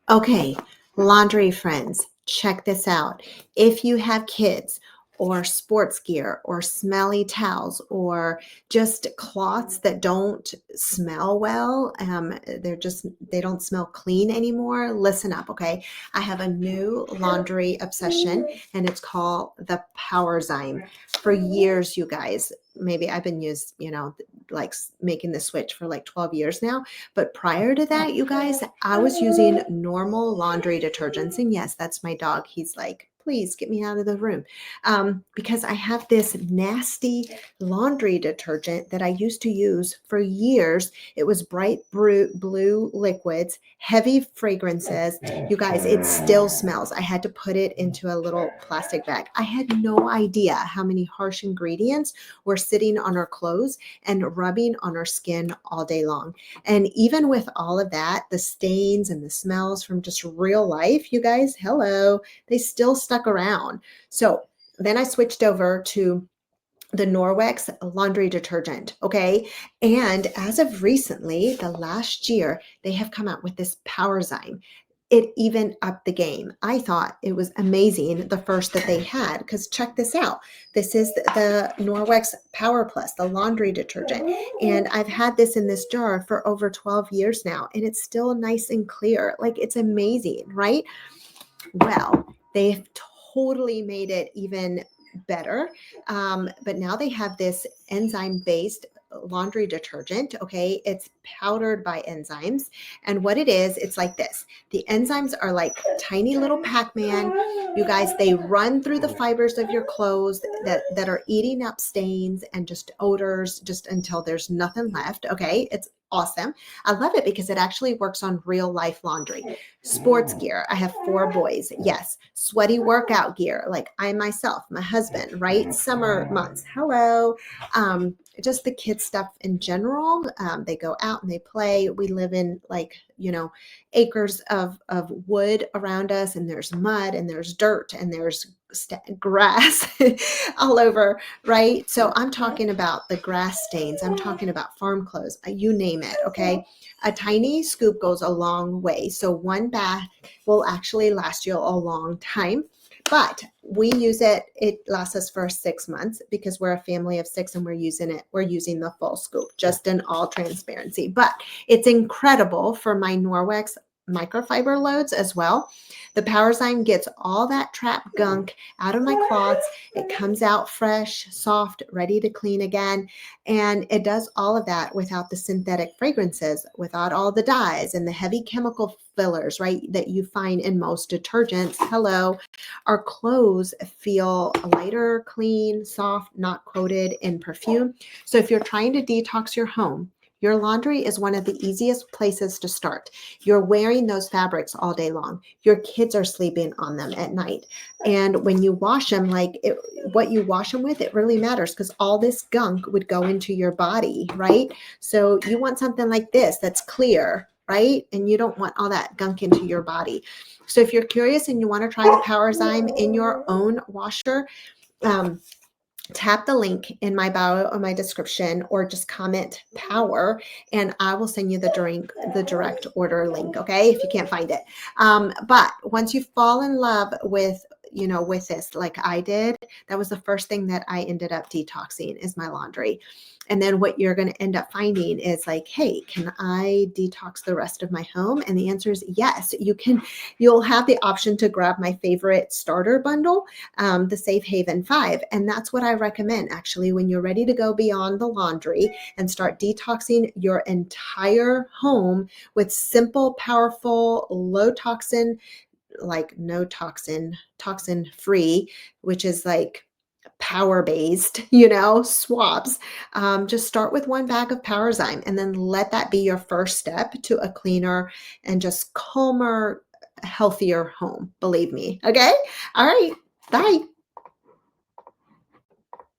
Okay, laundry friends, check this out. If you have kids or sports gear or smelly towels or just cloths that don't smell well, they don't smell clean anymore, listen up, okay? I have a new laundry obsession and it's called the PowerZyme. For years, you guys, maybe I've been making the switch for like 12 years now. But prior to that, you guys, I was using normal laundry detergents. And yes, that's my dog. He's like, please get me out of the room. Because I have this nasty laundry detergent that I used to use for years. It was bright blue liquids, heavy fragrances. You guys, it still smells. I had to put it into a little plastic bag. I had no idea how many harsh ingredients were sitting on our clothes and rubbing on our skin all day long. And even with all of that, the stains and the smells from just real life, you guys, hello, they still stuck around. So then I switched over to the Norwex laundry detergent. Okay. And as of recently, the last year, they have come out with this PowerZyme. It even upped the game. I thought it was amazing, the first that they had, because check this out. This is the Norwex Power Plus, the laundry detergent. And I've had this in this jar for over 12 years now, and it's still nice and clear. Like, it's amazing, right? Well, they've totally made it even better. But now they have this enzyme-based laundry detergent. Okay, it's powdered by enzymes. And what it is, it's like this. The enzymes are like tiny little Pac-Man. You guys, they run through the fibers of your clothes that are eating up stains and just odors just until there's nothing left. Okay, it's awesome. I love it because it actually works on real life laundry. Sports gear. I have 4 boys. Yes. Sweaty workout gear, like I myself, my husband, right? Summer months. Hello. Just the kids stuff in general. They go out and they play. We live in acres of wood around us, and there's mud and there's dirt and there's grass all over, right? So I'm talking about the grass stains. I'm talking about farm clothes, you name it. Okay. A tiny scoop goes a long way. So one bath will actually last you a long time. But we use it. It lasts us for 6 months because we're a family of 6 and we're using the full scoop, just in all transparency. But it's incredible for my Norwex microfiber loads as well. The PowerZyme gets all that trapped gunk out of my cloths. It comes out fresh, soft, ready to clean again. And it does all of that without the synthetic fragrances, without all the dyes and the heavy chemical fillers, right, that you find in most detergents. Hello. Our clothes feel lighter, clean, soft, not coated in perfume. So if you're trying to detox your home, your laundry is one of the easiest places to start. You're wearing those fabrics all day long. Your kids are sleeping on them at night. And when you wash them, what you wash them with, it really matters because all this gunk would go into your body, right? So you want something like this that's clear, right? And you don't want all that gunk into your body. So if you're curious and you want to try the PowerZyme in your own washer, tap the link in my bio or my description, or just comment power and I will send you the direct order link. Okay. If you can't find it. But once you fall in love with this, like I did, that was the first thing that I ended up detoxing is my laundry. And then what you're going to end up finding is like, hey, can I detox the rest of my home? And the answer is yes, you can. You'll have the option to grab my favorite starter bundle, the Safe Haven 5. And that's what I recommend actually when you're ready to go beyond the laundry and start detoxing your entire home with simple, powerful, low toxin, like no toxin, toxin free, which is like power based, swabs. Just start with 1 bag of PowerZyme and then let that be your first step to a cleaner and just calmer, healthier home. Believe me. Okay. All right. Bye.